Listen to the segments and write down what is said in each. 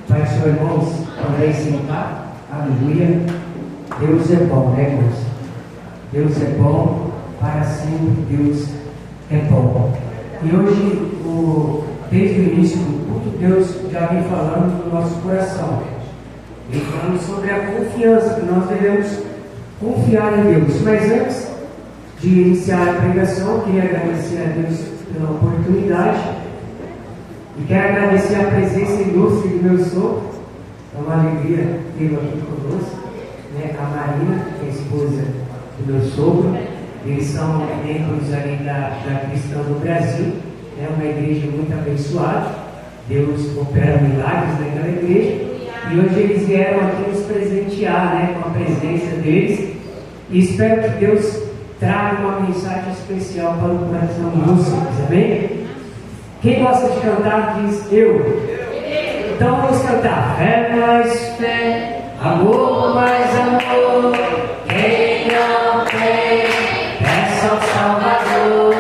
Pai, Senhor, irmãos, podem sentar. Aleluia. Deus é bom, né, irmãos? Deus é bom, para sempre Deus é bom. E hoje, desde o início do culto, Deus já vem falando no nosso coração. Vem falando sobre a confiança, que nós devemos confiar em Deus. Mas antes de iniciar a pregação, eu queria agradecer a Deus pela oportunidade. E quero agradecer a presença ilustre do meu sogro. É uma alegria tê-lo aqui conosco, né? A Marina, que é a esposa do meu sogro. Eles são membros ali da Cristã do Brasil. É uma igreja muito abençoada. Deus opera milagres naquela igreja. E hoje eles vieram aqui nos presentear, né, com a presença deles. E espero que Deus traga uma mensagem especial para o coração de vocês. Amém? Quem gosta de cantar diz eu. Então vamos cantar. Fé mais fé, amor mais amor. Quem não tem, peça ao Salvador.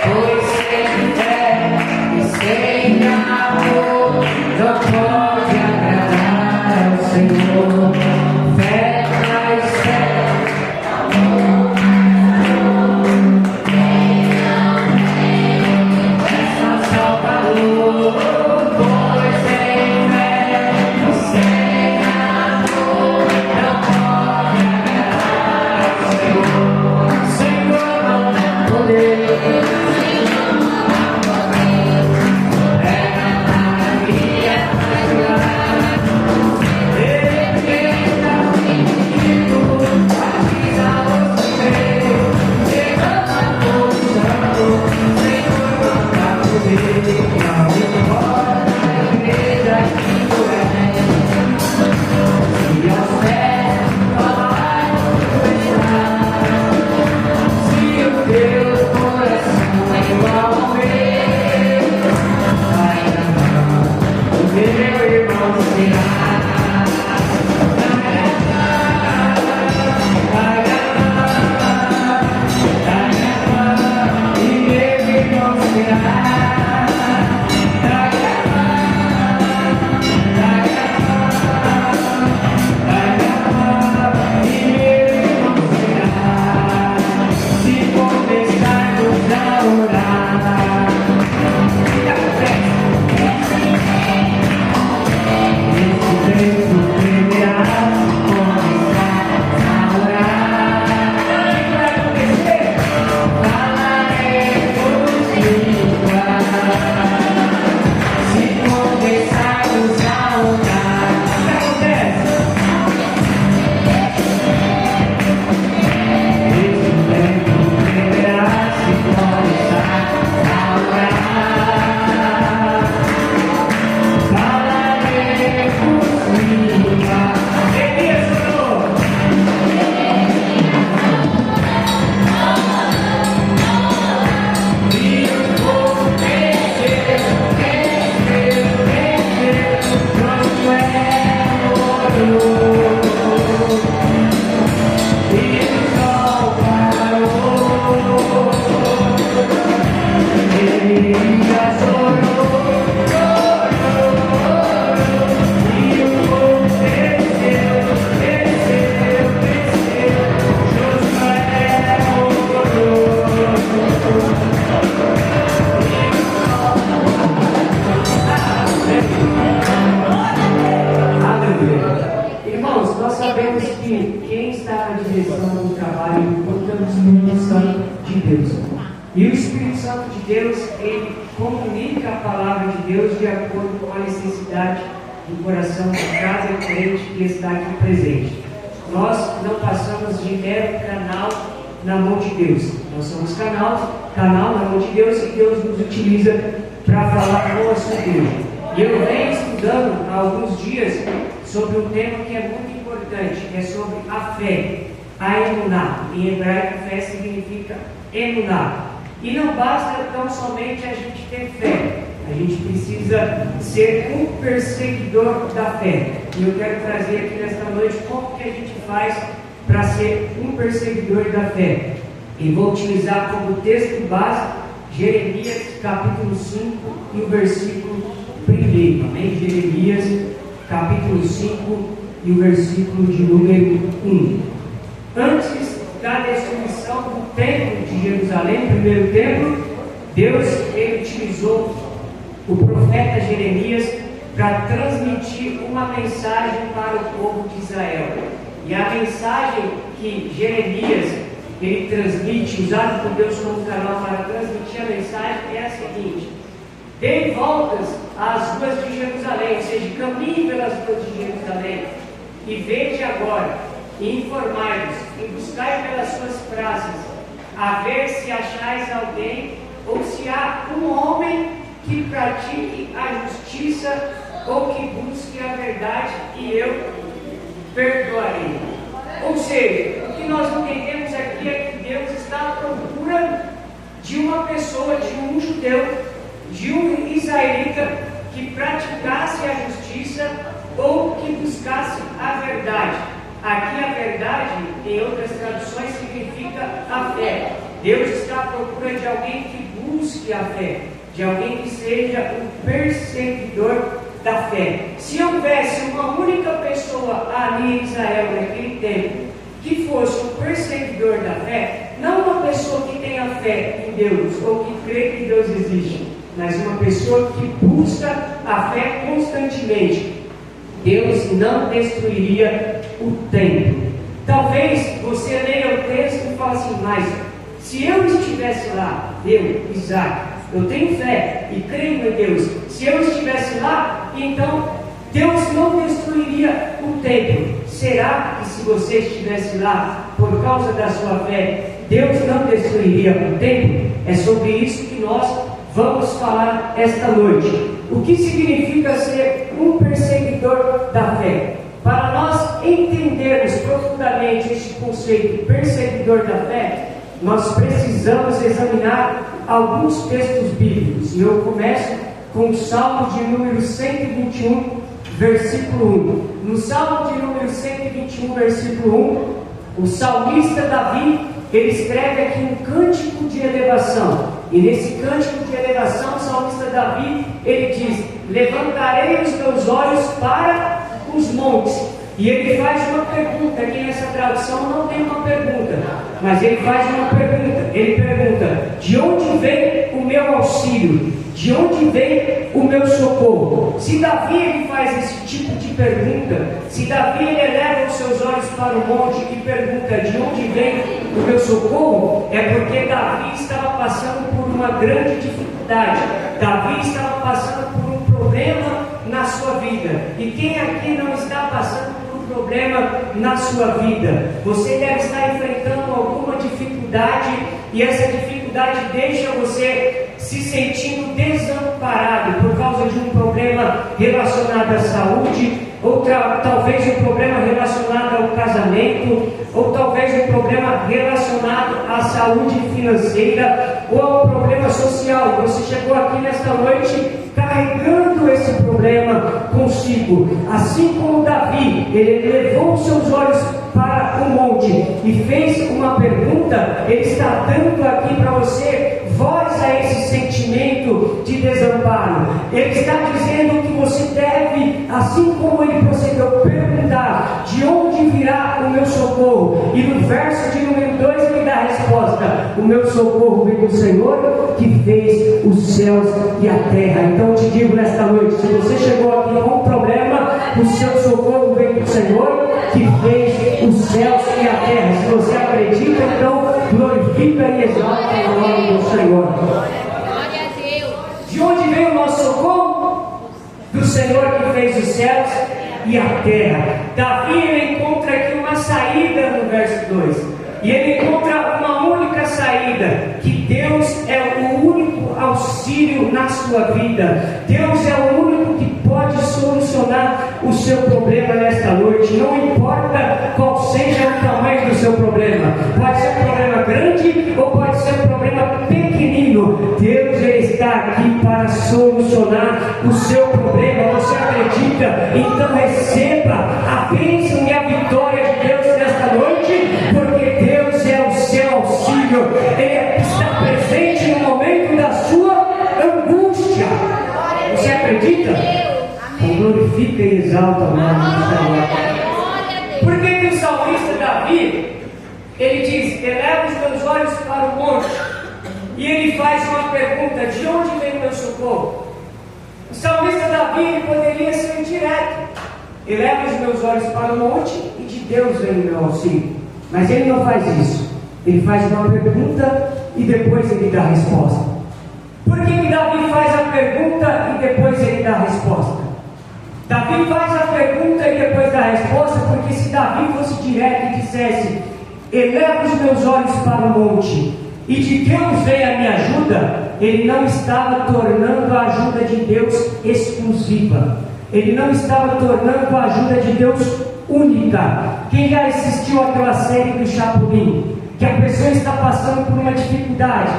Pois sem fé e sem amor não pode agradar ao Senhor. Fé mais fé, amor mais amor. Quem não tem, peça ao Salvador. Pois sem fé e sem amor não pode agradar ao Senhor. Senhor não tem poder. Sobre um tema que é muito importante, que é sobre a fé, a emuná. Em hebraico, fé significa emuná. E não basta tão somente a gente ter fé, a gente precisa ser um perseguidor da fé. E eu quero trazer aqui nesta noite como que a gente faz para ser um perseguidor da fé. E vou utilizar como texto base Jeremias capítulo 5 e o versículo 1. Amém? Jeremias capítulo 5 e o versículo de número 1. Antes da destruição do templo de Jerusalém, primeiro templo, Deus ele utilizou o profeta Jeremias para transmitir uma mensagem para o povo de Israel. E a mensagem que Jeremias ele transmite, usado por Deus como canal para transmitir a mensagem, é a seguinte: deem voltas às ruas de Jerusalém, ou seja, caminhe pelas ruas de Jerusalém, e vede agora, e informai-vos, e buscai pelas suas praças, a ver se achais alguém, ou se há um homem que pratique a justiça, ou que busque a verdade, e eu perdoarei. Ou seja, o que nós entendemos aqui é que Deus está à procura de uma pessoa, de um judeu, de um israelita que praticasse a justiça ou que buscasse a verdade. Aqui a verdade, em outras traduções, significa a fé. Deus está à procura de alguém que busque a fé, de alguém que seja um perseguidor da fé. Se houvesse uma única pessoa ali em Israel naquele tempo que fosse um perseguidor da fé, não uma pessoa que tenha fé em Deus ou que crê que Deus existe, mas uma pessoa que busca a fé constantemente, Deus não destruiria o templo. Talvez você leia o texto e fale assim: mas se eu estivesse lá, eu, Isaac, eu tenho fé e creio em Deus, se eu estivesse lá, então Deus não destruiria o templo. Será que se você estivesse lá, por causa da sua fé, Deus não destruiria o templo? É sobre isso que nós vamos falar esta noite. O que significa ser um perseguidor da fé? Para nós entendermos profundamente este conceito perseguidor da fé, nós precisamos examinar alguns textos bíblicos. E eu começo com o Salmo de número 121, versículo 1. No Salmo de número 121, versículo 1, o salmista Davi, ele escreve aqui um cântico de elevação. E nesse cântico de elevação, o salmista Davi, ele diz: levantarei os meus olhos para os montes. E ele faz uma pergunta, aqui nessa tradução não tem uma pergunta, mas ele faz uma pergunta. Ele pergunta: de onde vem o meu auxílio? De onde vem o meu socorro? Se Davi ele faz esse tipo de pergunta, se Davi ele eleva os seus olhos para o monte e pergunta: de onde vem o meu socorro? É porque Davi estava passando por uma grande dificuldade. Davi estava passando por um problema na sua vida. E quem aqui não está passando por um problema na sua vida? Você deve estar enfrentando alguma dificuldade, e essa dificuldade deixa você se sentindo desamparado por causa de um problema relacionado à saúde, ou talvez um problema relacionado ao casamento, ou talvez um problema relacionado à saúde financeira, ou a um problema social. Você chegou aqui nesta noite carregando esse problema consigo. Assim como Davi, ele levou os seus olhos para o monte e fez uma pergunta, ele está dando aqui para você voz a esse sentimento de desamparo. Ele está dizendo que você deve, assim como ele procedeu, perguntar: de onde virá o meu socorro? E no verso de número 2 ele dá a resposta: o meu socorro vem do Senhor que fez os céus e a terra. Então eu te digo nesta noite, se você chegou aqui com um problema, o seu socorro vem do Senhor que fez os céus e a terra. Se você acredita, então glorifica e exalta o nome do Senhor. Glória a Deus. De onde vem o nosso socorro? Do Senhor que fez os céus e a terra. Davi ele encontra aqui uma saída no verso 2. E ele encontra uma única saída: que Deus é o único auxílio na sua vida. Deus é o único que pode solucionar o seu problema nesta noite. Não importa qual seja o tamanho do seu problema. Pode ser um problema grande ou pode ser um problema pequenino. Deus ele está aqui para solucionar o seu problema. Você acredita? Então receba a bênção e a vitória de Deus nesta noite, porque Deus é o seu auxílio. Ele está presente no momento da sua angústia. Você acredita? Então glorifique glorifica e exalta o nome do Senhor. Glória a Deus. Por que que o salmista Davi, ele diz, eleva os meus olhos para o monte, e ele faz uma pergunta, de onde vem o meu socorro? O salmista Davi, ele poderia ser direto, eleva os meus olhos para o monte, e de Deus vem o meu auxílio. Mas ele não faz isso. Ele faz uma pergunta e depois ele dá a resposta. Por que que Davi faz a pergunta e depois ele dá a resposta? Davi faz a pergunta e depois dá a resposta, porque se Davi fosse direto e dissesse, eleva os meus olhos para o monte, e de Deus vem a minha ajuda, ele não estava tornando a ajuda de Deus exclusiva. Ele não estava tornando a ajuda de Deus única. Quem já assistiu àquela série do Chapolin, que a pessoa está passando por uma dificuldade,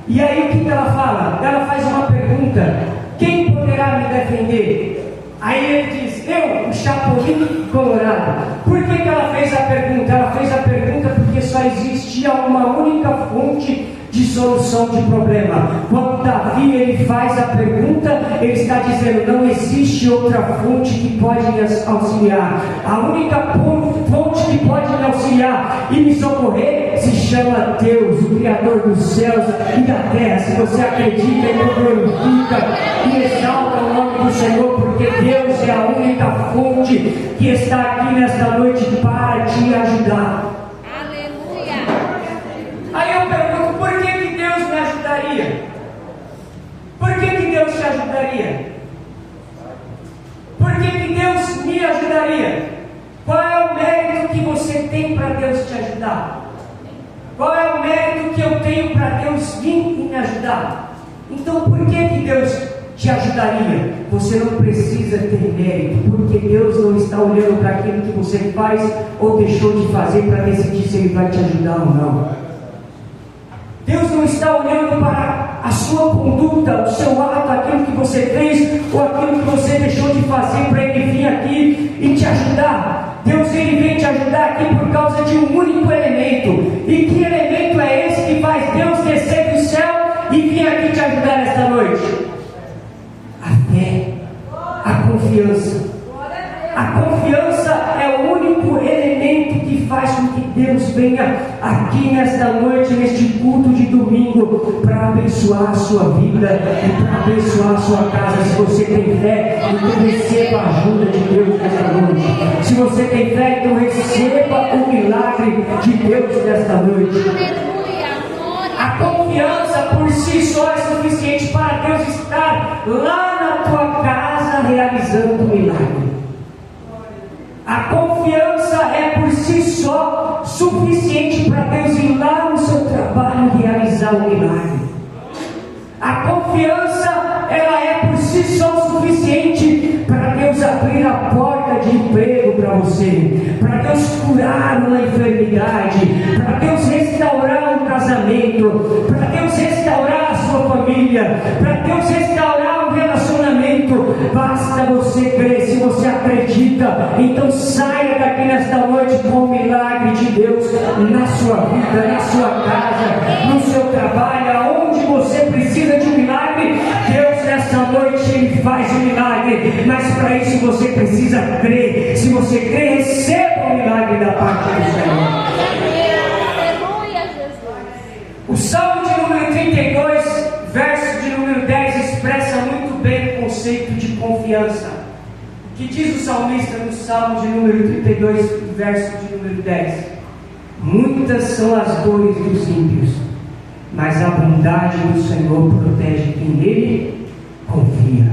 e aí o que ela fala? Ela faz uma pergunta: quem poderá me defender? Aí ele diz, eu, o Chapolin Colorado. Por que ela fez a pergunta? Ela fez a pergunta porque só existia uma única fonte de solução de problema. Quando Davi ele faz a pergunta, ele está dizendo, não existe outra fonte que pode me auxiliar. A única fonte que pode me auxiliar e me socorrer se chama Deus, o Criador dos céus e da terra. Se você acredita, então glorifica e exalta o nome do Senhor, porque Deus é a única fonte que está aqui nesta noite para te ajudar. Aleluia. Aí eu pergunto, por que Deus me ajudaria? Por que Deus te ajudaria? Por que Deus me ajudaria? Qual é o mérito que você tem para Deus te ajudar? Qual é o mérito que eu tenho para Deus vir e me ajudar? Então por que Deus te ajudaria? Você não precisa ter mérito, porque Deus não está olhando para aquilo que você faz ou deixou de fazer para decidir se Ele vai te ajudar ou não. Deus não está olhando para a sua conduta, o seu ato, aquilo que você fez ou aquilo que você deixou de fazer para Ele vir aqui e te ajudar. Deus ele vem te ajudar aqui por causa de um único elemento. E que elemento é esse que faz Deus descer do céu e vir aqui te ajudar nesta noite? A fé, a confiança. A confiança é o único elemento que faz com que Deus venha aqui nesta noite, neste culto de domingo, para abençoar a sua vida e para abençoar a sua casa. Se você tem fé, então receba a ajuda de Deus nesta noite. Se você tem fé, então receba o milagre de Deus nesta noite. Aleluia. Glória. A confiança por si só é suficiente para Deus estar lá na tua casa realizando o milagre. A confiança é por si só suficiente para Deus ir lá no seu trabalho e realizar o milagre. A confiança, ela é por si só suficiente para Deus abrir a porta de emprego para você, para Deus curar uma enfermidade, para Deus restaurar um casamento, para Deus restaurar a sua família, para Deus restaurar um relacionamento. Basta você crer. Se você acredita, então saia daqui nesta noite com o milagre de Deus na sua vida, na sua casa, no seu trabalho, aonde você precisa de um milagre. Deus nesta noite ele faz o milagre, mas para isso você precisa crer. Se você crer, receba o milagre da parte do Senhor. Aleluia, Jesus. O Salmo de número 32, verso de número 10, expressa muito bem o conceito de confiança. O que diz o salmista no Salmo de número 32, verso de número 10? Muitas são as dores dos ímpios, mas a bondade do Senhor protege quem nele confia.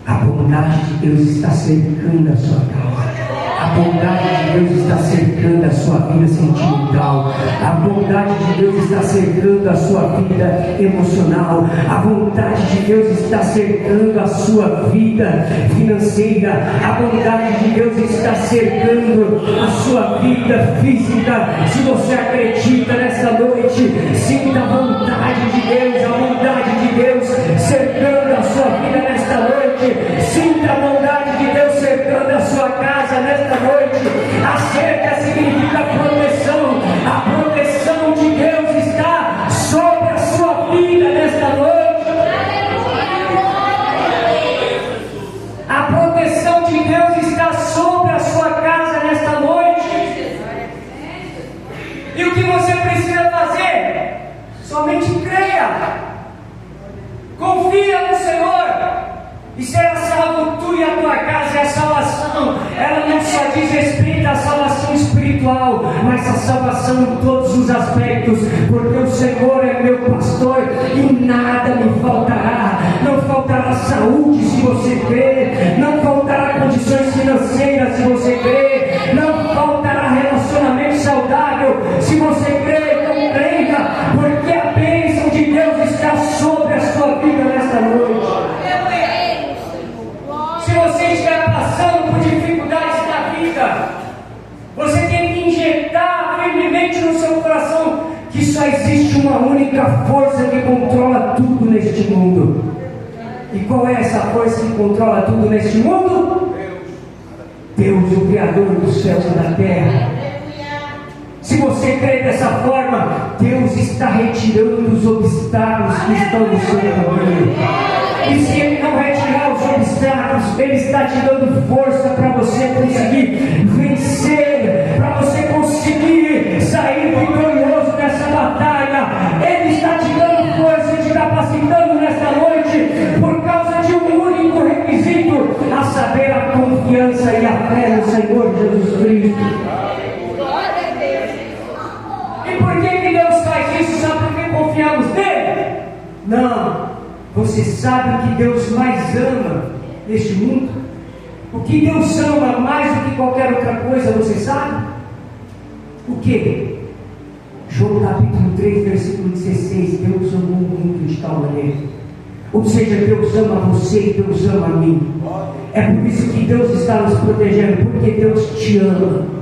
A bondade de Deus está cercando a sua casa. A bondade de Deus está cercando a sua vida sentimental. A bondade de Deus está cercando a sua vida emocional. A bondade de Deus está cercando a sua vida financeira. A bondade de Deus está cercando a sua vida física. Se você acredita nessa noite, sinta a bondade de Deus, a bondade de Deus cercando a sua vida nesta noite. Sinta a bondade de Deus cercando a sua casa nesta noite. A cerca significa proteção. A proteção de Deus está sobre a sua vida nesta noite. A proteção unção de Deus está sobre a sua casa nesta noite. E o que você precisa fazer? Somente creia. Confia no Senhor e será salvo tu e a tua casa. E a salvação, ela não só diz respeito à salvação espiritual, mas a salvação em todos os aspectos, porque o Senhor é meu pastor e nada me faltará. Não faltará saúde se você crer, não faltará condições financeiras se você crer, não faltará relacionamento saudável se você crer. Então creia, porque a bênção de Deus está sobre a sua vida nesta noite. Se você estiver passando por dificuldades na vida, você tem que injetar firmemente no seu coração que só existe uma única força que controla tudo neste mundo. E qual é essa força que controla tudo neste mundo? Deus, o Criador dos céus e da terra. Se você crê dessa forma, Deus está retirando os obstáculos que estão no seu caminho. E se Ele não retirar os obstáculos, Ele está te dando força para você conseguir vencer, para você conseguir sair vitorioso dessa batalha. Ele está te dando força e te capacitando nesta noite por causa de um único requisito, a saber, a confiança e a fé no Senhor Jesus Cristo. E por que Deus faz isso? Sabe por que confiamos nele? Não. Você sabe o que Deus mais ama neste mundo? O que Deus ama mais do que qualquer outra coisa, você sabe? O que? João capítulo 3, versículo 16. Deus amou o mundo de tal maneira. Ou seja, Deus ama você e Deus ama a mim. É por isso que Deus está nos protegendo, porque Deus te ama.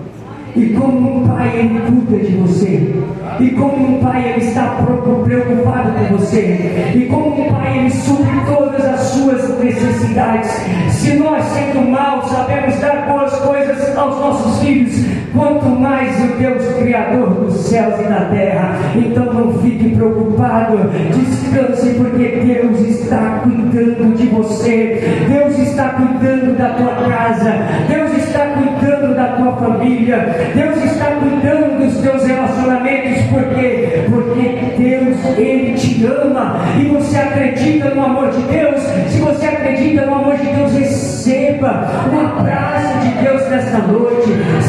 E como um pai, Ele cuida de você. E como um pai, Ele está preocupado com você. E como um pai, Ele supre todas as suas necessidades. Se nós, sendo maus, sabemos dar boas coisas aos nossos filhos, quanto mais o Deus Criador dos céus e da terra. Então não fique preocupado, descanse, porque Deus está cuidando de você. Deus está cuidando da tua casa. Deus está cuidando da tua família. Deus está cuidando dos teus relacionamentos. Por quê? Porque Deus, Ele te ama. E você acredita no amor de Deus? Se você acredita no amor de Deus, receba um abraço de Deus nesta noite.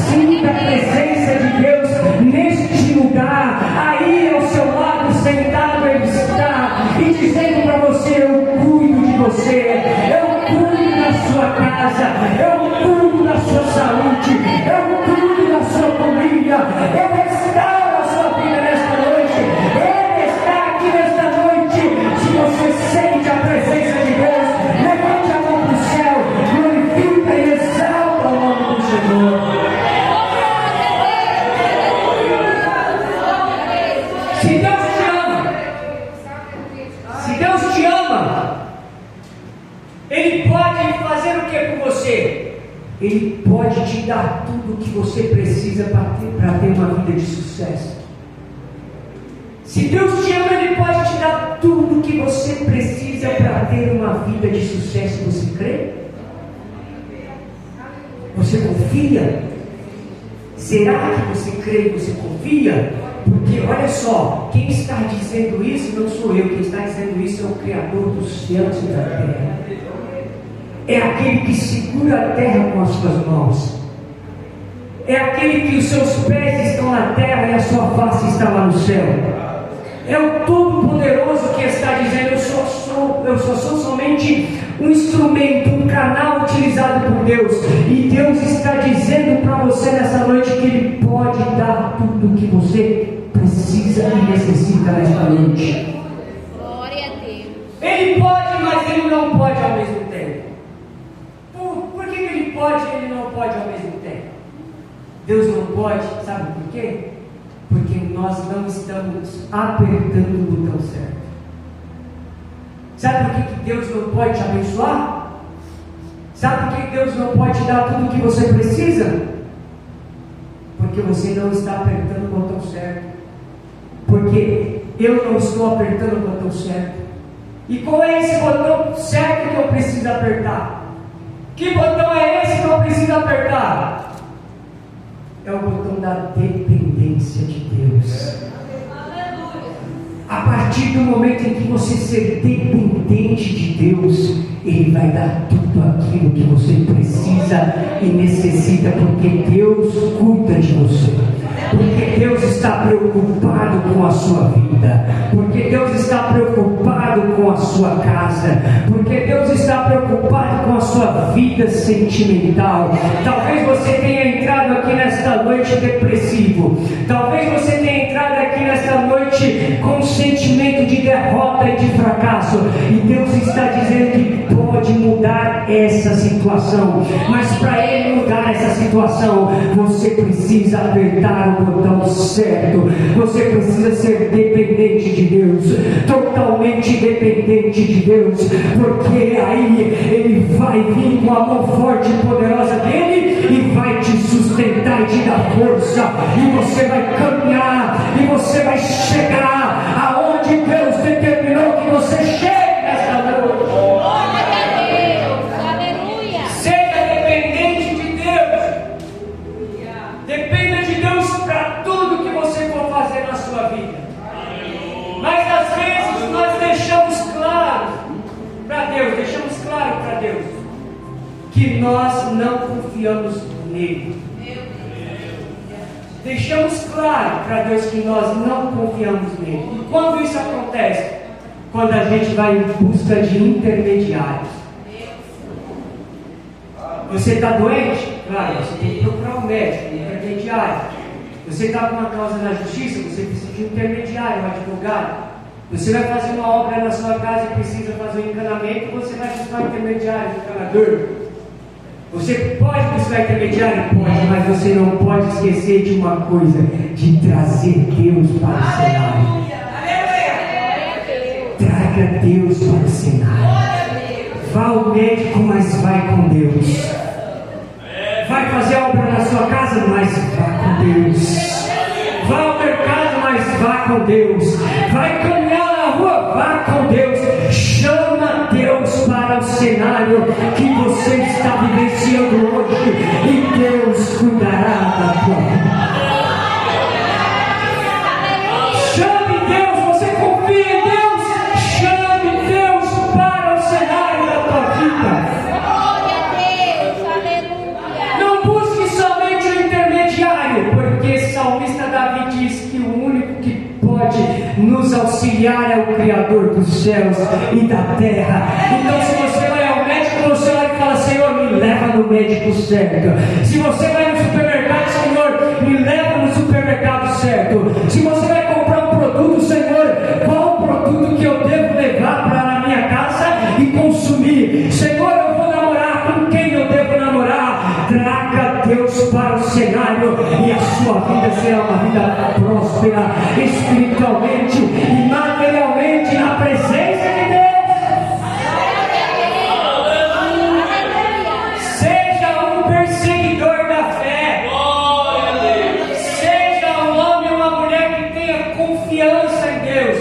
Sinta a presença de Deus neste lugar. Aí ao seu lado, sentado, Ele está e dizendo para você: eu cuido de você, eu cuido da sua casa, eu cuido da sua saúde, eu cuido da sua família, eu restauro a sua vida nesta noite. Ele está aqui nesta noite. Se você sente a presença de Deus, levante a mão para o céu, glorifica e exalta o nome do Senhor. Se Deus te ama, Ele pode fazer o que por você? Ele pode te dar tudo o que você precisa para ter uma vida de sucesso. Se Deus te ama, Ele pode te dar tudo o que você precisa para ter uma vida de sucesso. Você crê? Você confia? Será que você crê e você confia? Porque olha só, quem está dizendo isso não sou eu, quem está dizendo isso é o Criador dos céus e da terra. É aquele que segura a terra com as suas mãos. É aquele que os seus pés estão na terra e a sua face está lá no céu. É o Todo-Poderoso que está dizendo: eu só sou somente um instrumento, um canal utilizado por Deus. E Deus está dizendo para você nessa noite que Ele pode dar tudo o que você precisa e necessita nesta noite. Glória a Deus. Ele pode, mas Ele não pode ao mesmo tempo. Por que Ele pode e Ele não pode ao mesmo tempo? Deus não pode, sabe por quê? Porque nós não estamos apertando o botão certo. Sabe por que Deus não pode te abençoar? Sabe por que Deus não pode te dar tudo o que você precisa? Porque você não está apertando o botão certo. Porque eu não estou apertando o botão certo. E qual é esse botão certo que eu preciso apertar? Que botão é esse precisa apertar? É o botão da dependência de Deus. A partir do momento em que você ser dependente de Deus, Ele vai dar tudo aquilo que você precisa e necessita, porque Deus cuida de você, porque Deus está preocupado com a sua vida, porque Deus está preocupado com a sua casa, porque Deus está preocupado com a sua vida sentimental. Talvez você tenha entrado aqui nesta noite depressivo, talvez você tenha entrado aqui nesta noite com um sentimento de derrota e de fracasso, e Deus está dizendo que pode mudar essa situação, mas para Ele mudar essa situação, você precisa apertar o botão certo, você precisa ser dependente de Deus, totalmente dependente de Deus, porque aí Ele vai vir com a mão forte e poderosa dEle e vai te sustentar e te dar força, e você vai caminhar, e você vai chegar aonde Deus determinou que você chegue nesta noite. Glória a Deus, aleluia. Seja dependente de Deus. Dependa de Deus para tudo que você for fazer na sua vida. Mas às vezes nós deixamos claro para Deus, que nós não confiamos nele. Deixamos claro para Deus que nós não confiamos nele. E quando isso acontece? Quando a gente vai em busca de intermediários. Você está doente? Claro, você tem que procurar um médico, um intermediário. Você está com uma causa na justiça? Você precisa de um intermediário, um advogado. Você vai fazer uma obra na sua casa e precisa fazer um encanamento, você vai buscar um intermediário, um encanador. Você pode buscar intermediário? Pode, mas você não pode esquecer de uma coisa, de trazer Deus para o cenário. Traga Deus para o cenário. Vá ao médico, mas vai com Deus. Vai fazer a obra na sua casa, mas vá com Deus. Vá ao mercado, mas vá com Deus. Vai caminhar na rua, vá com Deus. Chama Deus para o cenário que você está vivenciando hoje, e Deus cuidará da tua vida. Chame Deus, você confia em Deus, chame Deus para o cenário da tua vida. Glória a Deus, aleluia. Não busque somente o intermediário, porque salmista Davi diz que o único que pode nos auxiliar é o Criador dos céus e da terra. Então, se você vai ao médico, você olha e fala: Senhor, me leva no médico certo. Se você vai no supermercado, Senhor, me leva no supermercado certo. Se você vai comprar um produto, Senhor, qual o produto que eu devo levar para a minha casa e consumir? Senhor, eu vou namorar, com quem eu devo namorar? Traga Deus para o cenário e a sua vida será uma vida próspera, espiritualmente e materialmente, na presença de Deus. Seja um perseguidor da fé. Seja um homem ou uma mulher que tenha confiança em Deus,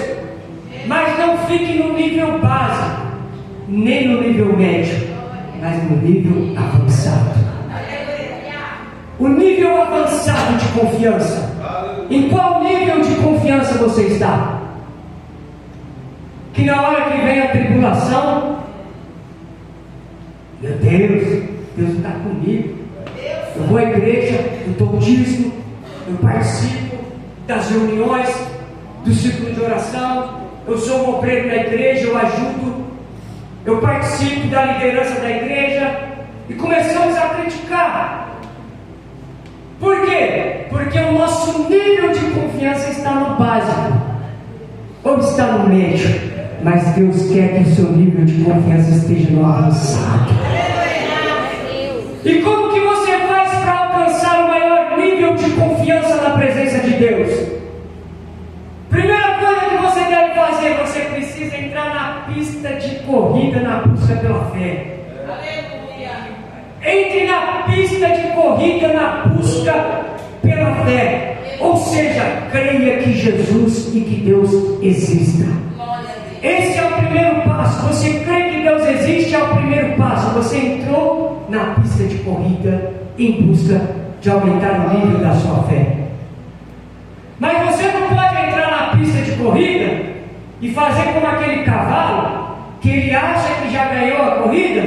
mas não fique no nível básico, nem no nível médio, mas no nível avançado. O nível avançado de confiança. Em qual nível de confiança você está? Que na hora que vem a tribulação, meu Deus está comigo. Eu vou à igreja, eu dou dízimo, eu participo das reuniões, do círculo de oração, eu sou um obreiro da igreja, eu ajudo, eu participo da liderança da igreja, e começamos a criticar. Por quê? Porque o nosso nível de confiança está no básico, ou está no médio, mas Deus quer que o seu nível de confiança esteja no avançado. E como que você faz para alcançar o maior nível de confiança na presença de Deus? Primeira coisa que você deve fazer, você precisa entrar na pista de corrida na busca pela fé. Entre na pista de corrida na busca pela fé. Ou seja, creia que Jesus e que Deus exista. Esse é o primeiro passo. Você crê que Deus existe, é o primeiro passo. Você entrou na pista de corrida em busca de aumentar o nível da sua fé. Mas você não pode entrar na pista de corrida e fazer como aquele cavalo que ele acha que já ganhou a corrida,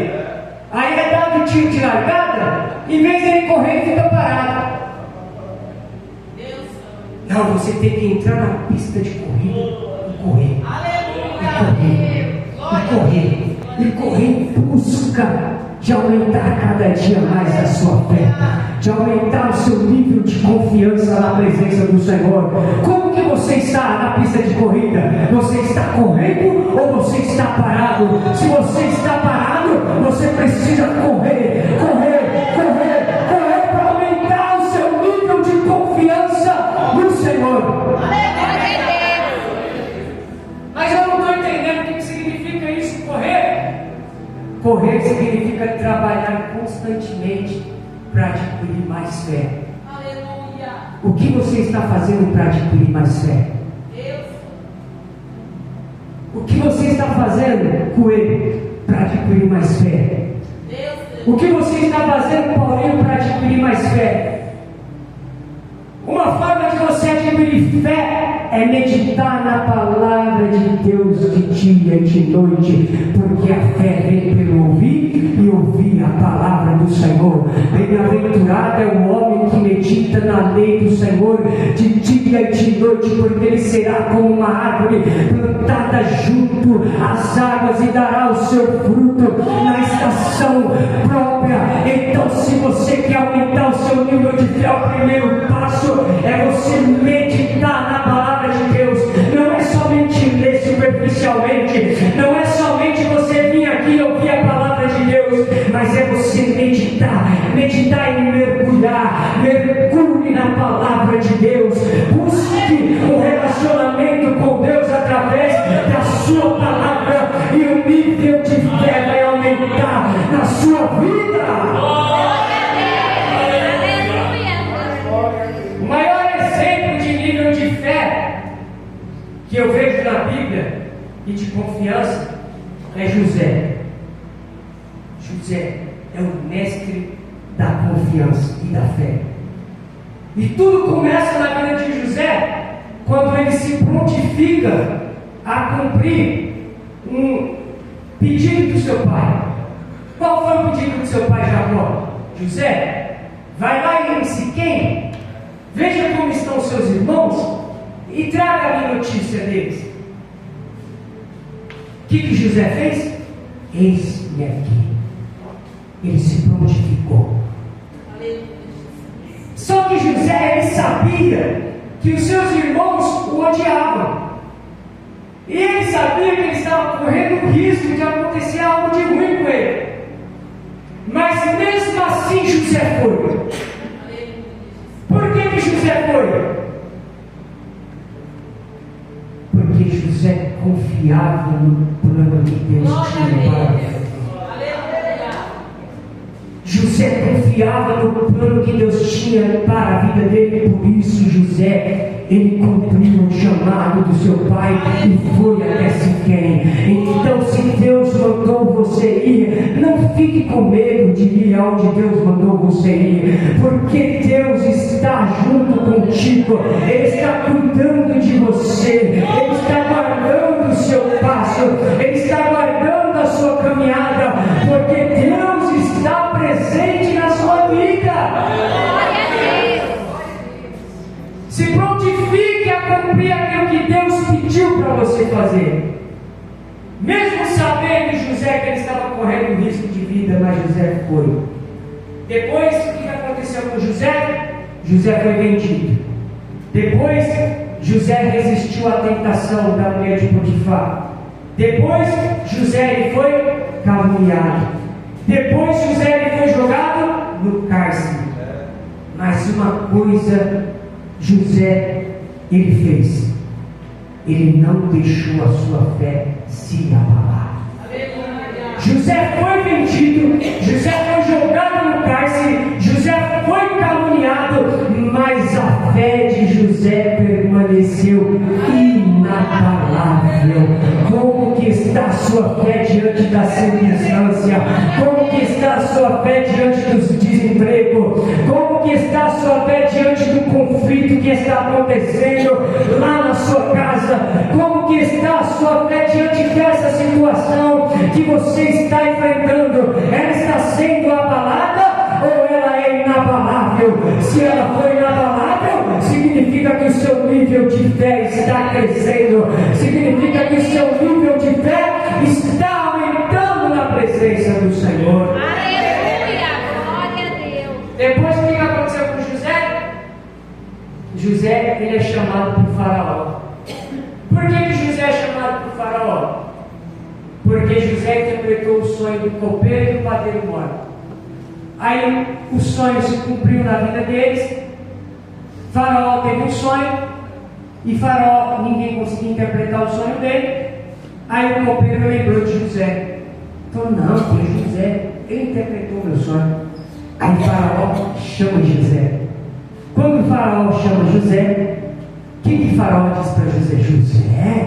aí é dado um tiro de largada, em vez dele correr, ele fica parado. Não, você tem que entrar na pista de corrida e correr. E correr em busca de aumentar cada dia mais a sua fé, de aumentar o seu nível de confiança na presença do Senhor. Como que você está na pista de corrida? Você está correndo ou você está parado? Se você está parado, você precisa correr para aumentar o seu nível de confiança no Senhor. Mas eu não estou entendendo o que significa isso, correr. Correr significa trabalhar constantemente para adquirir mais fé. Aleluia. O que você está fazendo para adquirir mais fé? Deus. O que você está fazendo, Coelho, para adquirir mais fé? Deus. O que você está fazendo, Paulinho, para adquirir mais fé? Uma forma de você adquirir fé é meditar na palavra de Deus de dia e de noite, porque a fé vem pelo ouvir e ouvir a palavra do Senhor. Bem-aventurado é o homem que medita na lei do Senhor de dia e de noite, porque ele será como uma árvore plantada junto às águas e dará o seu fruto na estação própria. Então, se você quer aumentar o seu nível de fé, o primeiro passo é você meditar na palavra de Deus. Não é somente ler superficialmente, não é somente você vir aqui e ouvir a palavra de Deus, mas é você meditar e mergulhar. Mergulhe na palavra de Deus, busque um relacionamento com Deus através da sua palavra, e o nível de fé vai aumentar na sua vida. O maior exemplo de nível de fé que eu vejo na Bíblia e de confiança é José. José é o mestre da confiança e da fé. E tudo começa na vida de José quando ele se prontifica a cumprir um pedido do seu pai. Qual foi o pedido do seu pai Jacó? José, vai lá em Siquém, veja como estão os seus irmãos e traga-me notícia deles. O que José fez? Eis-me aqui. Ele se prontificou. Só que José, ele sabia que os seus irmãos o odiavam. E ele sabia que ele estava correndo o risco de acontecer algo de ruim com ele. Mas mesmo assim José foi. Por que José foi? Porque José confiava no plano que Deus tinha para ele. José confiava no plano que Deus tinha para a vida dele, por isso José, ele cumpriu o chamado do seu pai e foi até Siquém. Então, se Deus mandou você ir, não fique com medo de ir aonde Deus mandou você ir, porque Deus está junto contigo, Ele está cuidando de você, Ele está guardando o seu passo, Ele está guardando a sua caminhada, porque Deus está presente na sua vida. Se prontifique a cumprir aquilo que Deus pediu para você fazer. Mesmo sabendo José que ele estava correndo risco de vida, mas José foi. Depois, o que aconteceu com José? José foi vendido. Depois, José resistiu à tentação da mulher de Potifar. Depois, José ele foi caluniado. Depois, José ele foi jogado no cárcere. Mas uma coisa José ele fez: ele não deixou a sua fé se abalar. José foi vendido, José foi jogado no cárcere, José foi caluniado, mas a fé de José permaneceu inabalável. Como que está a sua fé diante da circunstância? Como que está a sua fé diante do desemprego? Como que está a sua fé diante do conflito que está acontecendo lá na sua casa? Como que está a sua fé diante dessa situação que você está enfrentando? Ela está sendo abalada ou ela é inabalável? Se ela for inabalável, significa que o seu nível de fé está crescendo, significa que o seu nível de fé está aumentando na presença do Senhor. Aleluia! Glória a Deus! Depois, o que aconteceu com José? José, ele é chamado por Faraó. Por que José é chamado por Faraó? Porque José interpretou o sonho do copeiro e do padeiro morto. Aí o sonho se cumpriu na vida deles. Faraó teve um sonho e Faraó, ninguém conseguia interpretar o sonho dele. Aí o copeiro lembrou de José. Falou, não, foi José, ele interpretou o meu sonho. Aí Faraó chama José. Quando o Faraó chama José, o que Faraó diz para José? José,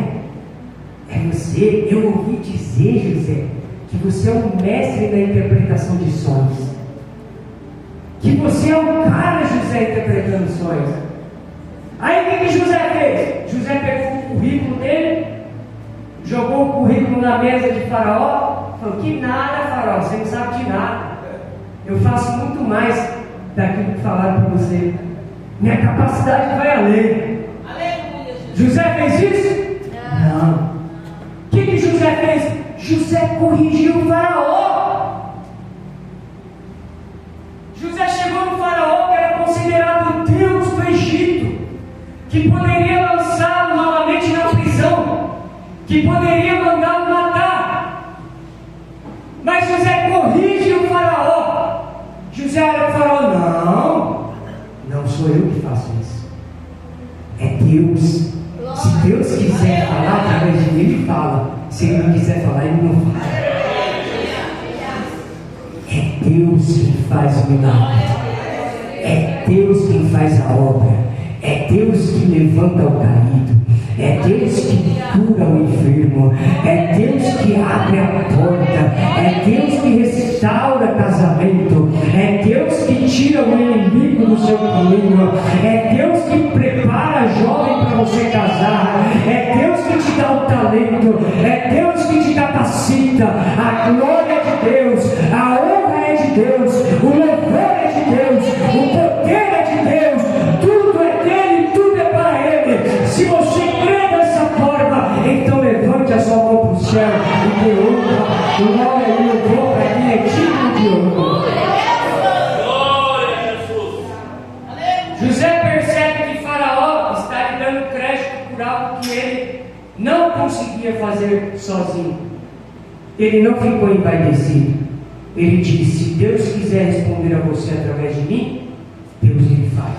é você, eu ouvi dizer, José, que você é um mestre da interpretação de sonhos. Que você é um cara, José, interpretando sonhos. Aí o que José fez? José pegou o currículo dele, jogou o currículo na mesa de Faraó, falou, que nada, Faraó, você não sabe de nada. Eu faço muito mais daquilo que falaram para você. Minha capacidade vai além. Aleluia! José fez isso? Não. O que José fez? José corrigiu o Faraó. José chegou no Faraó, que era considerado o Deus do Egito, que poderia lançá-lo novamente na prisão, que poderia mandá-lo matar. Mas José corrige o Faraó. José olha para o Faraó, não sou eu que faço isso. É Deus. Se Deus quiser falar através de mim, Ele fala. Se Ele não quiser falar, Ele não fala. É Deus quem faz o milagre. É Deus quem faz a obra. É Deus que levanta o caído. É Deus que cura o enfermo. É Deus que abre a porta. É Deus que restaura casamento. É Deus que tira o inimigo do seu caminho. É Deus que prepara a jovem para você casar. É Deus que te dá o talento. É Deus que te capacita. A glória é de Deus. A honra é de Deus. O louvor é de Deus. O poder é de Deus. Tudo é dele, tudo é para Ele. Se você crê dessa forma, então levante a sua mão para o céu e dê honra, glória e louvor para quem é digno de honra. José percebe que Faraó está lhe dando crédito por algo que ele não conseguia fazer sozinho. Ele não ficou empadecido. Ele disse: se Deus quiser responder a você através de mim, Deus ele faz.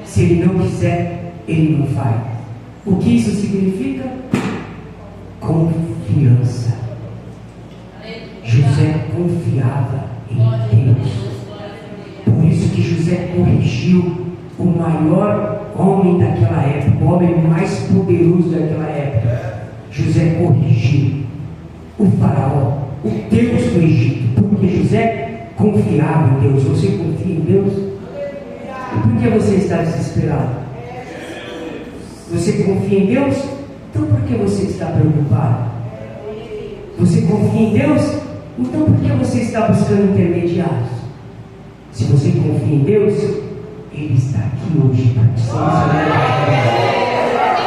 Se Ele não quiser, Ele não faz. O que isso significa? Confiança. José confiava em Deus. Por isso que José corrigiu o maior homem daquela época, o homem mais poderoso daquela época. José corrigiu o faraó, o Deus do Egito, porque José confiava em Deus. Você confia em Deus? E por que você está desesperado? Você confia em Deus? Então por que você está preocupado? Você confia em Deus? Então por que você está buscando intermediários? Se você confia em Deus, Ele está aqui hoje para te solucionar.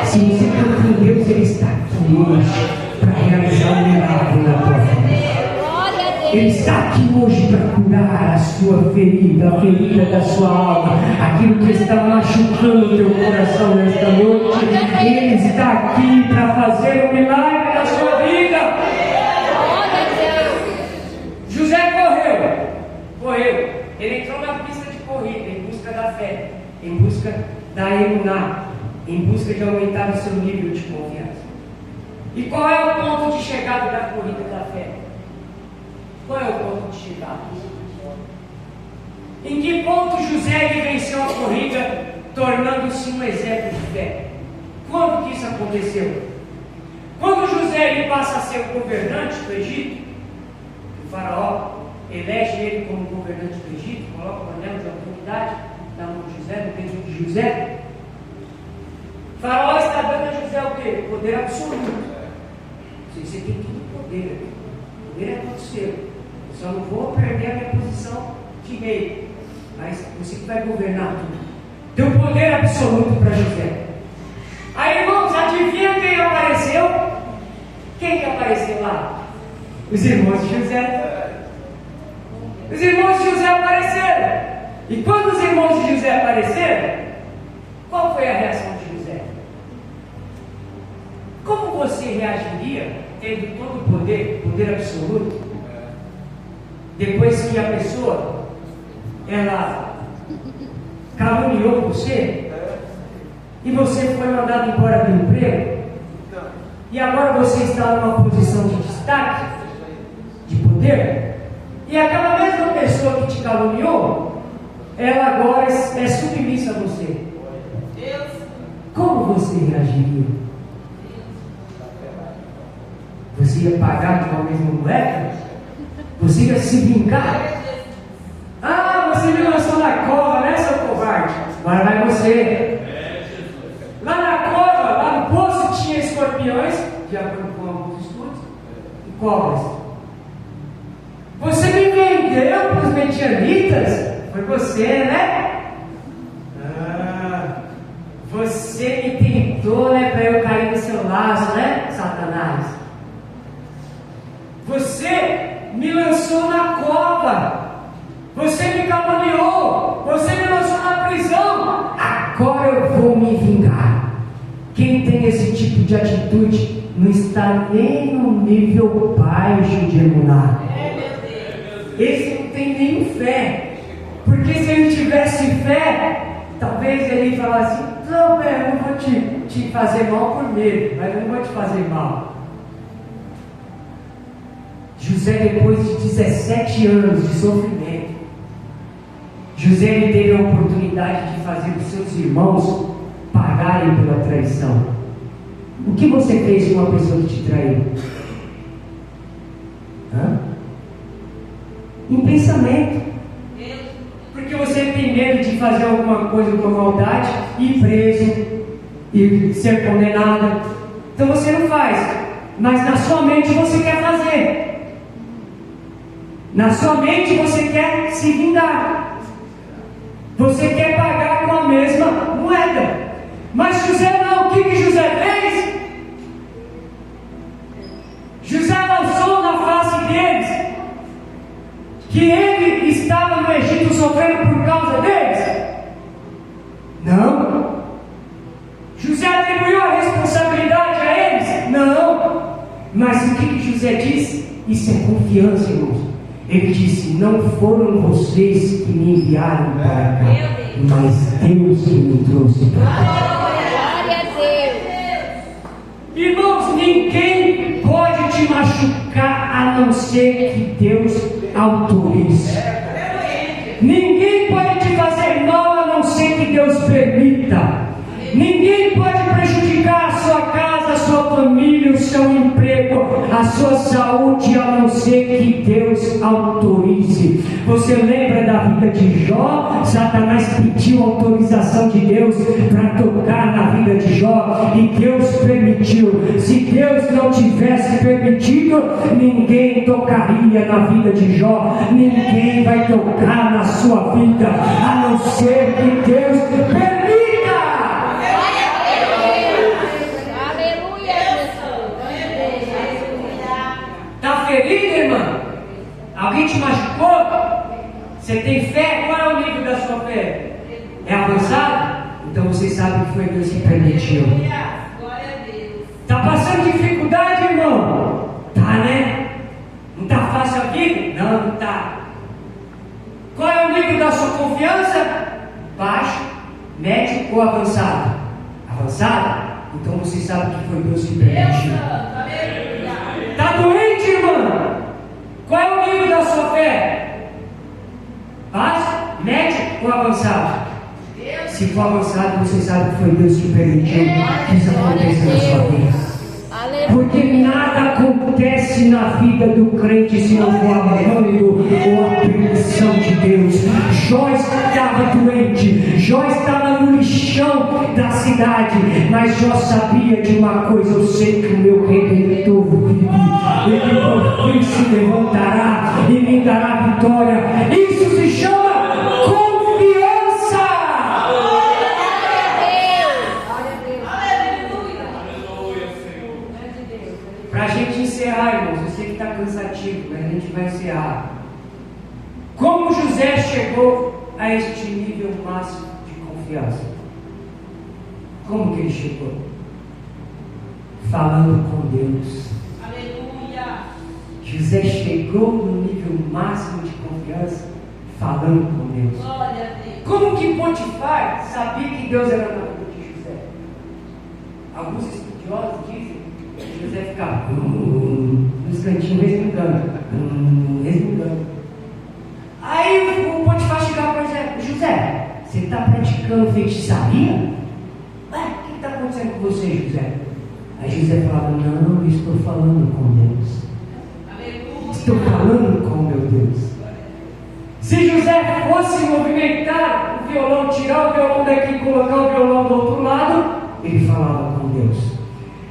Se você confia em Deus, Ele está aqui hoje para realizar um milagre na tua vida. Ele está aqui hoje para curar a sua ferida, a ferida da sua alma, aquilo que está machucando o teu coração nesta noite. Ele está aqui para fazer um milagre na sua vida. José correu. Ele entrou na pista de corrida em busca da fé, em busca da emuná, em busca de aumentar o seu nível de confiança. E qual é o ponto de chegada da corrida da fé? Qual é o ponto de chegada? Em que ponto José venceu a corrida, tornando-se um exemplo de fé? Quando que isso aconteceu? Quando José passa a ser o governante do Egito, o faraó, elege ele como governante do Egito, coloca o anel de autoridade na mão de José, no dedo de José. Faraó está dando a José o quê? Poder absoluto. Você tem todo o poder. O poder é todo seu. Eu só não vou perder a minha posição de rei. Mas você que vai governar tudo. Deu poder absoluto para José. Aí, irmãos, adivinha quem apareceu? Quem que apareceu lá? Os irmãos de José. Os irmãos de José apareceram. E quando os irmãos de José apareceram, qual foi a reação de José? Como você reagiria, tendo todo o poder, poder absoluto, depois que a pessoa, ela caluniou você, e você foi mandado embora do emprego, e agora você está numa posição de destaque, de poder, e aquela mesma pessoa que te caluniou, ela agora é submissa a você. Como você reagiria? Você ia pagar com a mesma moeda? Você ia se vingar? Ah, você me lançou na cova, né, seu covarde? Agora vai você. Lá na cova, lá no poço, tinha escorpiões, de acordo com alguns estudos, e cobras. Você me vendeu para os medianitas? Foi você, né? Você me tentou, né, para eu cair no seu laço, né, Satanás? Você me lançou na cova. Você me caluniou. Você me lançou na prisão. Agora eu vou me vingar. Quem tem esse tipo de atitude não está nem no nível baixo de emunar. Esse não tem nem fé. Porque se ele tivesse fé, talvez ele falasse: não, eu não vou te fazer mal por medo, mas eu não vou te fazer mal. José, depois de 17 anos de sofrimento, José ele teve a oportunidade de fazer os seus irmãos pagarem pela traição. O que você fez com uma pessoa que te traiu? Em pensamento. Porque você tem medo de fazer alguma coisa com maldade, ir preso, e ser condenado. Então você não faz. Mas na sua mente você quer fazer. Na sua mente você quer se vingar. Você quer pagar com a mesma moeda. Mas José não. O que José fez? José lançou na face deles que ele estava no Egito sofrendo por causa deles? Não. José atribuiu a responsabilidade a eles? Não. Mas o que José disse? Isso é confiança, irmãos. Ele disse: não foram vocês que me enviaram para cá, mas Deus que me trouxe para cá. Glória a Deus. Irmãos, ninguém pode te machucar a não ser que Deus autorize. Ninguém pode te fazer mal a não ser que Deus permita. Ninguém pode prejudicar a sua casa, a sua família, o seu emprego, a sua saúde, a não ser que Deus autorize. Você lembra da vida de Jó? Satanás pediu autorização de Deus para tocar na vida de Jó, e Deus permitiu. Se Deus não tivesse permitido, ninguém tocaria na vida de Jó. Ninguém vai tocar na sua vida, a não ser que Deus permita. Está ferido, irmã? Alguém te machucou? Você tem fé? Qual é o nível da sua fé? É avançado? Então você sabe que foi Deus que permitiu. Está passando dificuldade, irmão? Tá, né? Não está fácil a vida? Não, não está. Qual é o nível da sua confiança? Baixo, médio ou avançado? Avançado? Então você sabe que foi Deus que permitiu. Está doente, irmã? Qual é o nível da sua fé? Baixo, médio ou avançado? Se for avançado, você sabe que foi Deus que permitiu que isso aconteça na sua vida. Porque nada acontece na vida do crente se não for amando ou a permissão de Deus. Jó estava doente, Jó estava no lixão da cidade, mas Jó sabia de uma coisa: eu sei que o meu Redentor vive, ele por fim se levantará e me dará vitória. Isso se chama confiança. Para a gente encerrar, irmãos, eu sei que está cansativo, mas a gente vai encerrar. Como José chegou a este nível máximo de confiança? Como que ele chegou? Falando com Deus. Aleluia! José chegou no nível máximo de confiança, falando com Deus. Glória a Deus. Como que Potifar sabia que Deus era na vida de José? Alguns estudiosos dizem que José ficava nos cantinhos resmungando. Aí o Potifar chegava para José: José, você está praticando feitiçaria? Ué, o que está acontecendo com você, José? Aí José falava: não, eu estou falando com Deus. Estou falando com meu Deus. Se José fosse movimentar o violão, tirar o violão daqui e colocar o violão do outro lado, ele falava com Deus.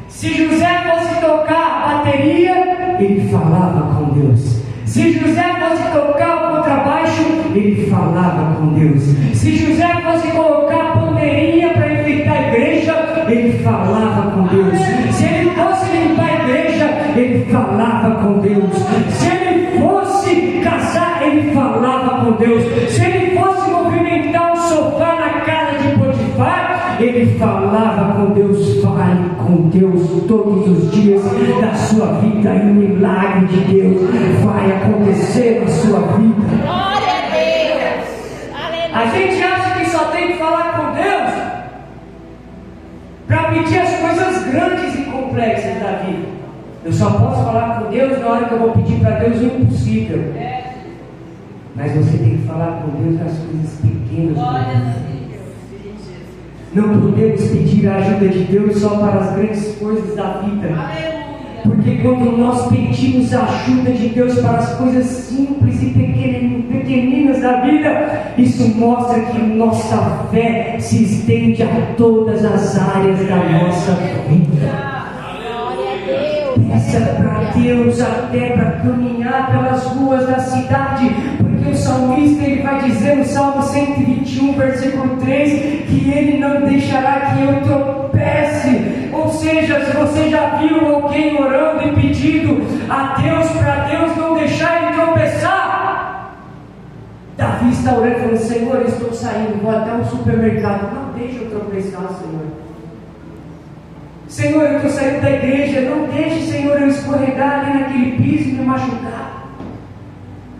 Se José fosse tocar a bateria, ele falava com Deus. Se José fosse tocar o contrabaixo, ele falava com Deus. Se José fosse colocar a bandeirinha para enfeitar a igreja, ele falava com Deus. Se ele fosse limpar a igreja, ele falava com Deus. Se ele fosse casar, ele falava com Deus. Se ele fosse movimentar um sofá na casa de Potifar, ele falava com Deus. Fale com Deus todos os dias da sua vida, e o milagre de Deus vai acontecer na sua vida. Glória a Deus. Aleluia. A gente acha que só tem que falar com Deus para pedir as coisas grandes e complexas da vida. Eu só posso falar com Deus na hora que eu vou pedir para Deus o impossível. Mas você tem que falar com Deus nas coisas pequenas. Não podemos pedir a ajuda de Deus só para as grandes coisas da vida. Porque quando nós pedimos a ajuda de Deus para as coisas simples e pequeninas da vida, isso mostra que nossa fé se estende a todas as áreas da nossa vida. Peça para Deus até para caminhar pelas ruas da cidade, porque o salmista ele vai dizer no Salmo 121, versículo 3, que ele não deixará que eu tropece. Ou seja, se você já viu alguém orando e pedindo a Deus para Deus não deixar ele tropeçar, Davi está orando falando: Senhor, eu estou saindo, vou até o supermercado, não deixe eu tropeçar, Senhor. Senhor, eu estou saindo da igreja, não deixe, Senhor, eu escorregar ali naquele piso e me machucar.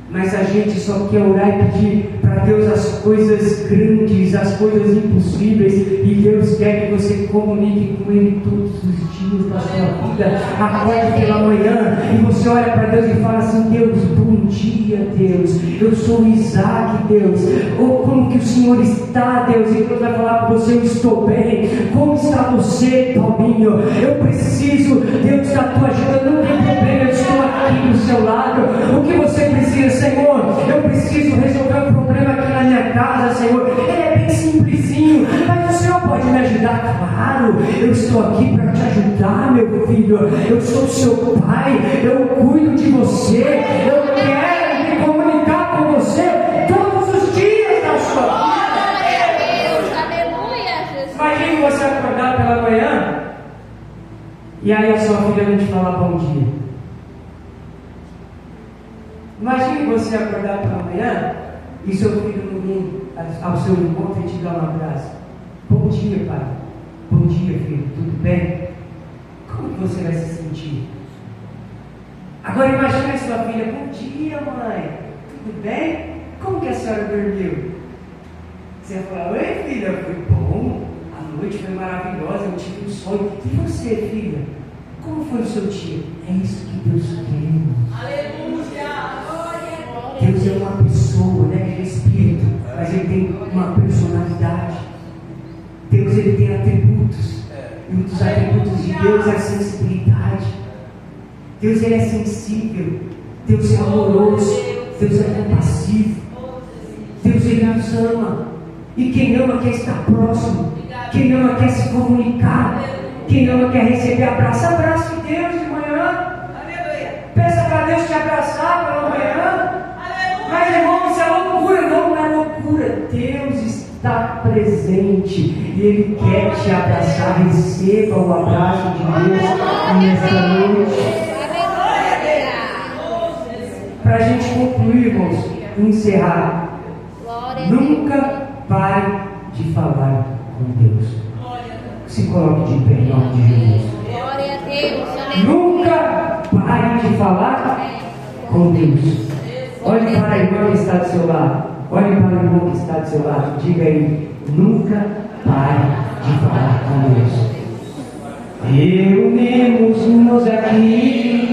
Mas a gente só quer orar e pedir para Deus as coisas grandes, as coisas impossíveis, e Deus quer que você comunique com Ele todos os dias da sua vida. Acorde pela manhã e você olha para Deus e fala assim: Deus, bom dia, Deus, eu sou Isaac, Deus, ou como que o Senhor está, Deus? E Deus vai falar para você: eu estou bem. Como está você, Paulinho? Eu preciso, Deus, da tua ajuda, não tem problema, eu estou aqui do seu lado. O que você precisa, Senhor? Eu preciso resolver um problema aqui na minha casa, Senhor. Ele é bem simplesinho, mas o Senhor pode me ajudar? Claro, eu estou aqui para te ajudar, meu filho. Eu sou seu pai, eu cuido de você, eu quero me comunicar com você todos os dias da sua vida. Glória a Deus. Aleluia, Jesus. Imagine você acordar pela manhã e aí a sua filha não te falar bom dia. Imagine você acordar pela manhã e seu filho não vir ao seu encontro e te dar um abraço. Bom dia, pai. Bom dia, filho. Tudo bem? Como que você vai se sentir? Agora imagine a sua filha: bom dia, mãe. Tudo bem? Como que a senhora dormiu? Você vai falar: oi, filha. Foi bom. A noite foi maravilhosa. Eu tive um sonho. E você, filha? Como foi o seu dia? É isso que Deus quer. Aleluia. Deus é uma pessoa, né? Ele é espírito, mas ele tem uma personalidade. Deus, ele tem atributos. E um dos atributos de Deus é a sensibilidade. Deus ele é sensível. Deus é amoroso. Deus é compassivo. Deus ele nos ama. E quem ama quer estar próximo. Quem ama quer se comunicar. Quem ama quer receber abraço. Abraço de Deus de manhã. Peça para Deus te abraçar pela manhã. Mas irmão, isso é loucura. Não é loucura. Deus está presente e Ele quer te abraçar. Receba o abraço de Deus nessa noite. Para a gente concluir, irmãos, e encerrar, nunca pare de falar com Deus. Se coloque de pé em nome de Jesus. Glória a Deus. Nunca pare de falar com Deus. Olhe para a irmã que está do seu lado. Olhe para o irmão que está do seu lado. Diga aí, nunca pare de falar com Deus. Reunimos-nos aqui